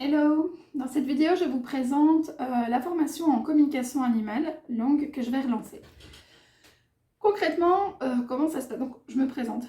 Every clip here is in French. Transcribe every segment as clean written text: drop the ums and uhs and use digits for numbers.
Hello! Dans cette vidéo, je vous présente la formation en communication animale, longue, que je vais relancer. Concrètement, comment ça se passe? Donc, je me présente.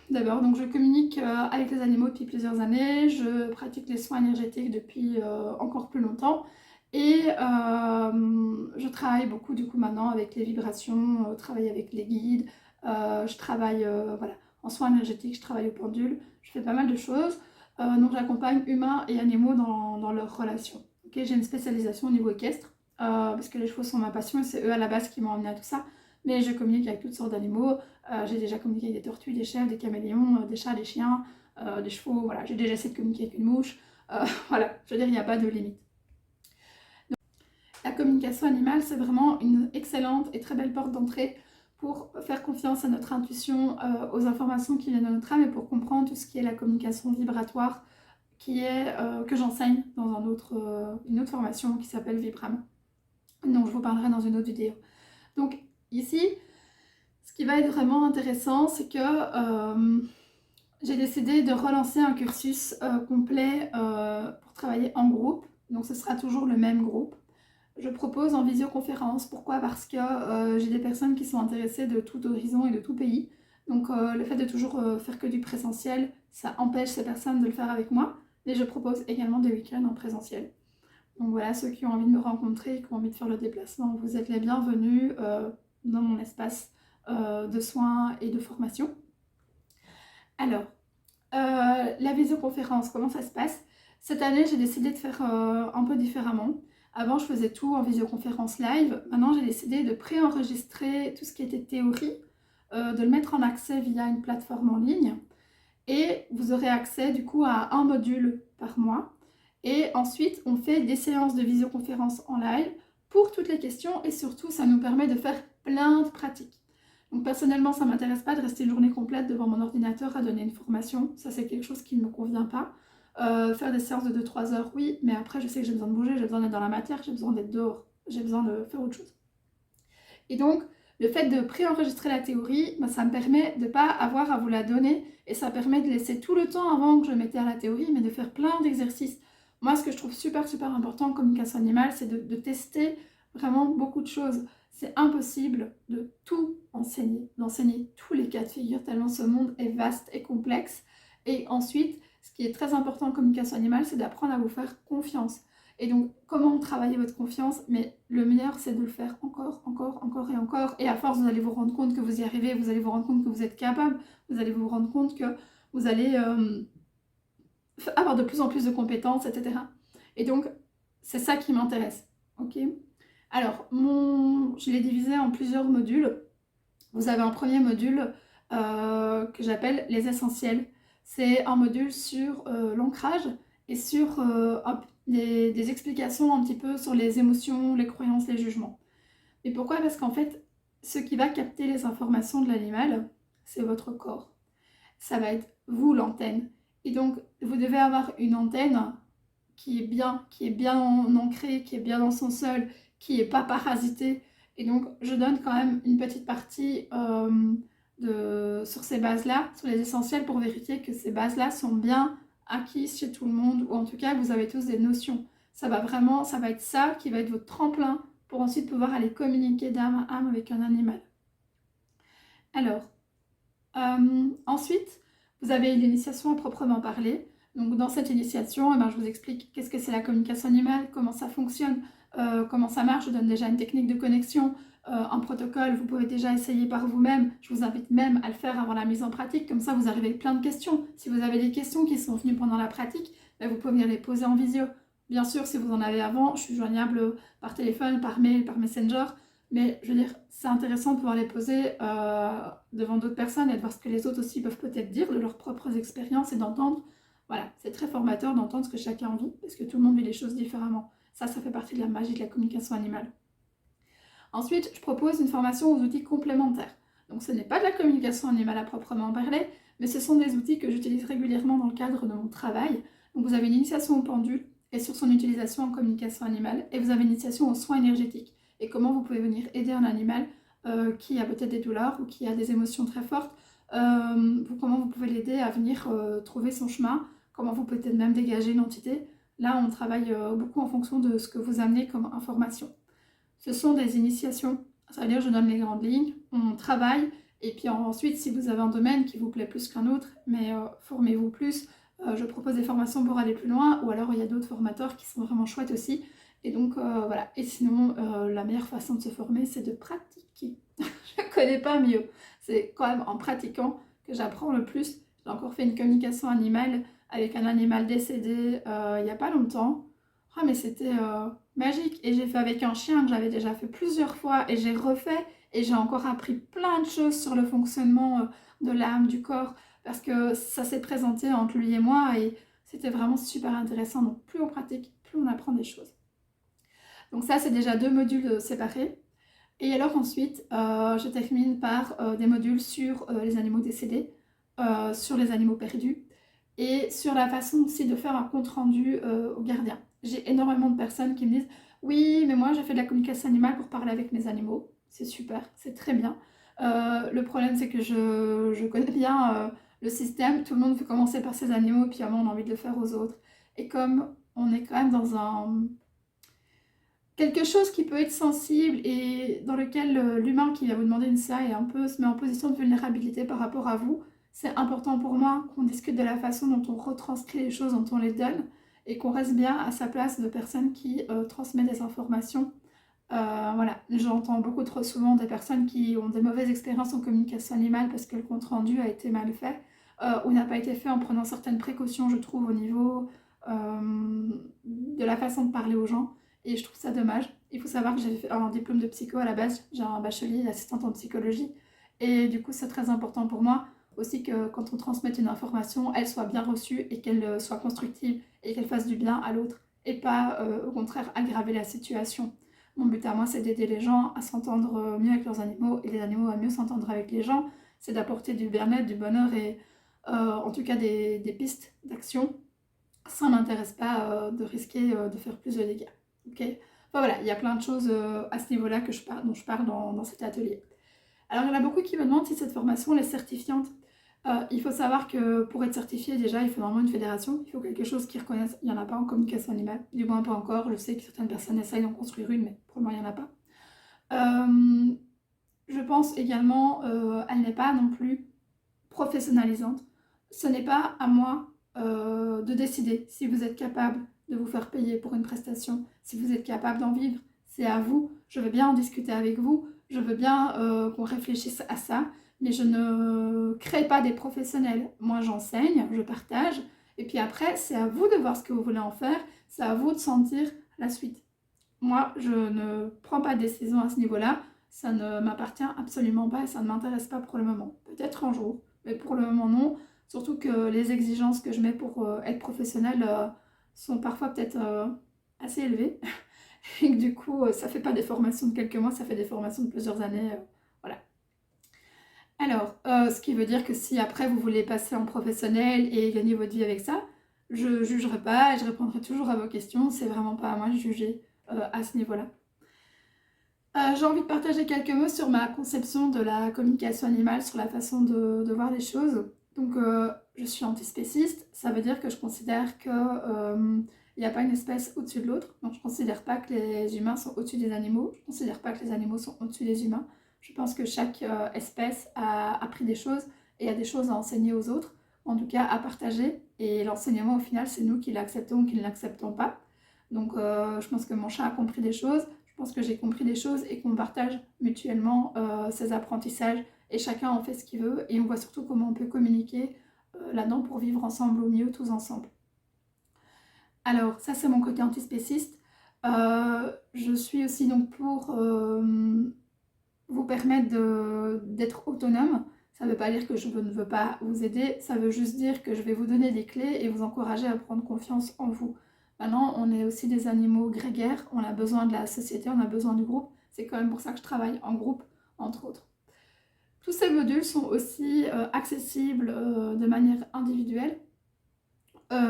D'abord, donc je communique avec les animaux depuis plusieurs années, je pratique les soins énergétiques depuis encore plus longtemps et je travaille beaucoup du coup maintenant avec les vibrations, travaille avec les guides, je travaille voilà, en soins énergétiques, je travaille au pendule, je fais pas mal de choses. Donc j'accompagne humains et animaux dans leurs relations. Okay, j'ai une spécialisation au niveau équestre, parce que les chevaux sont ma passion et c'est eux à la base qui m'ont emmené à tout ça. Mais je communique avec toutes sortes d'animaux. J'ai déjà communiqué avec des tortues, des chèvres, des caméléons, des chats, des chiens, des chevaux. Voilà, j'ai déjà essayé de communiquer avec une mouche. Voilà, je veux dire, il n'y a pas de limite. Donc, la communication animale, c'est vraiment une excellente et très belle porte d'entrée pour faire confiance à notre intuition, aux informations qui viennent de notre âme et pour comprendre tout ce qui est la communication vibratoire que j'enseigne dans une autre formation qui s'appelle Vibram. Donc je vous parlerai dans une autre vidéo. Donc ici, ce qui va être vraiment intéressant, c'est que j'ai décidé de relancer un cursus complet pour travailler en groupe. Donc ce sera toujours le même groupe. Je propose en visioconférence. Pourquoi? Parce que j'ai des personnes qui sont intéressées de tout horizon et de tout pays. Donc le fait de toujours faire que du présentiel, ça empêche ces personnes de le faire avec moi. Et je propose également des week-ends en présentiel. Donc voilà, ceux qui ont envie de me rencontrer, qui ont envie de faire le déplacement, vous êtes les bienvenus dans mon espace de soins et de formation. Alors, la visioconférence, comment ça se passe? Cette année, j'ai décidé de faire un peu différemment. Avant, je faisais tout en visioconférence live. Maintenant, j'ai décidé de préenregistrer tout ce qui était théorie, de le mettre en accès via une plateforme en ligne. Et vous aurez accès du coup à un module par mois. Et ensuite, on fait des séances de visioconférence en live pour toutes les questions et surtout, ça nous permet de faire plein de pratiques. Donc personnellement, ça ne m'intéresse pas de rester une journée complète devant mon ordinateur à donner une formation. Ça, c'est quelque chose qui ne me convient pas. Faire des séances de 2-3 heures, oui, mais après, je sais que j'ai besoin de bouger, j'ai besoin d'être dans la matière, j'ai besoin d'être dehors, j'ai besoin de faire autre chose. Et donc, le fait de préenregistrer la théorie, ça me permet de ne pas avoir à vous la donner et ça permet de laisser tout le temps avant que je m'étais à la théorie, mais de faire plein d'exercices. Moi, ce que je trouve super important en communication animale, c'est de tester vraiment beaucoup de choses. C'est impossible de tout enseigner, d'enseigner tous les cas de figure, tellement ce monde est vaste et complexe. Et ensuite, ce qui est très important en communication animale, c'est d'apprendre à vous faire confiance. Et donc, comment travailler votre confiance? Mais le meilleur, c'est de le faire encore et encore. Et à force, vous allez vous rendre compte que vous y arrivez, vous allez vous rendre compte que vous êtes capable, vous allez vous rendre compte que vous allez avoir de plus en plus de compétences, etc. Et donc, c'est ça qui m'intéresse. Ok? Alors, je l'ai divisé en plusieurs modules. Vous avez un premier module que j'appelle les essentiels. C'est un module sur l'ancrage et sur des explications un petit peu sur les émotions, les croyances, les jugements. Et pourquoi? Parce qu'en fait, ce qui va capter les informations de l'animal, c'est votre corps. Ça va être vous l'antenne. Et donc, vous devez avoir une antenne qui est bien ancrée, qui est bien dans son sol, qui n'est pas parasitée. Et donc, je donne quand même une petite partie sur ces bases-là, sur les essentiels, pour vérifier que ces bases-là sont bien acquises chez tout le monde, ou en tout cas, vous avez tous des notions. Ça va être ça qui va être votre tremplin pour ensuite pouvoir aller communiquer d'âme à âme avec un animal. Alors, ensuite, vous avez l'initiation à proprement parler. Donc dans cette initiation, je vous explique qu'est-ce que c'est la communication animale, comment ça fonctionne, comment ça marche. Je donne déjà une technique de connexion, un protocole. Vous pouvez déjà essayer par vous-même. Je vous invite même à le faire avant la mise en pratique. Comme ça, vous arrivez avec plein de questions. Si vous avez des questions qui sont venues pendant la pratique, vous pouvez venir les poser en visio. Bien sûr, si vous en avez avant, je suis joignable par téléphone, par mail, par Messenger. Mais je veux dire, c'est intéressant de pouvoir les poser devant d'autres personnes et de voir ce que les autres aussi peuvent peut-être dire de leurs propres expériences et d'entendre. Voilà, c'est très formateur d'entendre ce que chacun vit parce que tout le monde vit les choses différemment. Ça fait partie de la magie de la communication animale. Ensuite, je propose une formation aux outils complémentaires. Donc ce n'est pas de la communication animale à proprement parler, mais ce sont des outils que j'utilise régulièrement dans le cadre de mon travail. Donc vous avez une initiation au pendule et sur son utilisation en communication animale, et vous avez une initiation aux soins énergétiques et comment vous pouvez venir aider un animal qui a peut-être des douleurs ou qui a des émotions très fortes, comment vous pouvez l'aider à venir trouver son chemin, comment vous pouvez peut-être même dégager une entité. Là, on travaille beaucoup en fonction de ce que vous amenez comme information. Ce sont des initiations, ça veut dire je donne les grandes lignes, on travaille, et puis ensuite, si vous avez un domaine qui vous plaît plus qu'un autre, mais formez-vous plus, je propose des formations pour aller plus loin, ou alors il y a d'autres formateurs qui sont vraiment chouettes aussi. Et donc voilà, et sinon, la meilleure façon de se former, c'est de pratiquer. Je ne connais pas mieux. C'est quand même en pratiquant que j'apprends le plus. J'ai encore fait une communication animale avec un animal décédé il n'y a pas longtemps. Ah, mais c'était magique. Et j'ai fait avec un chien que j'avais déjà fait plusieurs fois et j'ai refait et j'ai encore appris plein de choses sur le fonctionnement de l'âme, du corps, parce que ça s'est présenté entre lui et moi et c'était vraiment super intéressant. Donc plus on pratique, plus on apprend des choses. Donc ça, c'est déjà 2 modules séparés. Et alors ensuite, je termine par des modules sur les animaux décédés, sur les animaux perdus et sur la façon aussi de faire un compte-rendu au gardien. J'ai énormément de personnes qui me disent «Oui, mais moi j'ai fait de la communication animale pour parler avec mes animaux». C'est super, c'est très bien. Le problème c'est que je connais bien le système, tout le monde veut commencer par ses animaux, puis à un moment on a envie de le faire aux autres. Et comme on est quand même dans un quelque chose qui peut être sensible et dans lequel l'humain qui va vous demander une ça est un peu se met en position de vulnérabilité par rapport à vous, c'est important pour moi qu'on discute de la façon dont on retranscrit les choses, dont on les donne, et qu'on reste bien à sa place de personne qui transmet des informations. Voilà, j'entends beaucoup trop souvent des personnes qui ont des mauvaises expériences en communication animale parce que le compte rendu a été mal fait ou n'a pas été fait en prenant certaines précautions, je trouve, au niveau de la façon de parler aux gens. Et je trouve ça dommage. Il faut savoir que j'ai fait un diplôme de psycho à la base, j'ai un bachelier d'assistante en psychologie. Et du coup, c'est très important pour moi aussi que quand on transmet une information, elle soit bien reçue et qu'elle soit constructive et qu'elle fasse du bien à l'autre et pas au contraire aggraver la situation. Mon but à moi, c'est d'aider les gens à s'entendre mieux avec leurs animaux et les animaux à mieux s'entendre avec les gens. C'est d'apporter du bien-être, du bonheur et en tout cas des pistes d'action. Ça ne m'intéresse pas de risquer de faire plus de dégâts. Okay, enfin, voilà, il y a plein de choses à ce niveau-là dont je parle dans cet atelier. Alors, il y en a beaucoup qui me demandent si cette formation est certifiante. Il faut savoir que pour être certifié, déjà, il faut normalement une fédération. Il faut quelque chose qui reconnaisse. Il n'y en a pas en communication animale. Du moins, pas encore. Je sais que certaines personnes essayent d'en construire une, mais pour le moment, il n'y en a pas. Je pense également, elle n'est pas non plus professionnalisante. Ce n'est pas à moi de décider si vous êtes capable de vous faire payer pour une prestation, si vous êtes capable d'en vivre. C'est à vous. Je veux bien en discuter avec vous. Je veux bien qu'on réfléchisse à ça. Mais je ne crée pas des professionnels. Moi, j'enseigne, je partage. Et puis après, c'est à vous de voir ce que vous voulez en faire. C'est à vous de sentir la suite. Moi, je ne prends pas de décision à ce niveau-là. Ça ne m'appartient absolument pas et ça ne m'intéresse pas pour le moment. Peut-être un jour, mais pour le moment non. Surtout que les exigences que je mets pour être professionnelle sont parfois peut-être assez élevées. Et que du coup, ça fait pas des formations de quelques mois, ça fait des formations de plusieurs années. Voilà. Alors, ce qui veut dire que si après vous voulez passer en professionnel et gagner votre vie avec ça, je jugerai pas et je répondrai toujours à vos questions. C'est vraiment pas à moi de juger à ce niveau-là. J'ai envie de partager quelques mots sur ma conception de la communication animale, sur la façon de voir les choses. Donc, je suis antispéciste, ça veut dire que je considère qu'il n'y a pas une espèce au-dessus de l'autre. Donc, je ne considère pas que les humains sont au-dessus des animaux, je ne considère pas que les animaux sont au-dessus des humains. Je pense que chaque espèce a appris des choses et a des choses à enseigner aux autres, en tout cas à partager. Et l'enseignement, au final, c'est nous qui l'acceptons ou qui ne l'acceptons pas. Donc, je pense que mon chat a compris des choses. Je pense que j'ai compris des choses et qu'on partage mutuellement ces apprentissages et chacun en fait ce qu'il veut et on voit surtout comment on peut communiquer là-dedans pour vivre ensemble au mieux, tous ensemble. Alors ça c'est mon côté antispéciste. Je suis aussi donc pour vous permettre d'être autonome. Ça ne veut pas dire que je ne veux pas vous aider, ça veut juste dire que je vais vous donner des clés et vous encourager à prendre confiance en vous. Maintenant, on est aussi des animaux grégaires, on a besoin de la société, on a besoin du groupe. C'est quand même pour ça que je travaille en groupe, entre autres. Tous ces modules sont aussi accessibles de manière individuelle.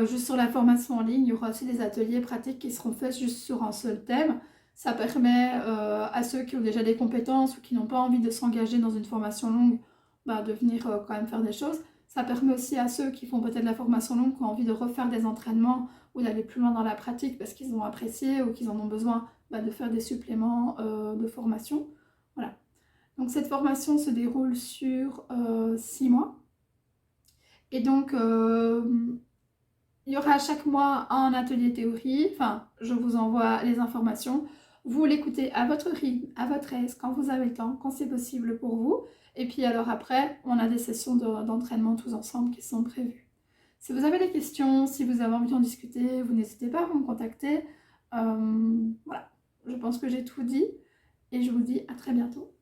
Juste sur la formation en ligne, il y aura aussi des ateliers pratiques qui seront faits juste sur un seul thème. Ça permet à ceux qui ont déjà des compétences ou qui n'ont pas envie de s'engager dans une formation longue de venir quand même faire des choses. Ça permet aussi à ceux qui font peut-être la formation longue, qui ont envie de refaire des entraînements ou d'aller plus loin dans la pratique parce qu'ils ont apprécié ou qu'ils en ont besoin de faire des suppléments de formation. Voilà. Donc cette formation se déroule sur 6 mois. Et donc, il y aura chaque mois un atelier théorie. Enfin, je vous envoie les informations. Vous l'écoutez à votre rythme, à votre aise, quand vous avez le temps, quand c'est possible pour vous. Et puis alors après, on a des sessions d'entraînement tous ensemble qui sont prévues. Si vous avez des questions, si vous avez envie d'en discuter, vous n'hésitez pas à vous me contacter. Voilà, je pense que j'ai tout dit et je vous dis à très bientôt.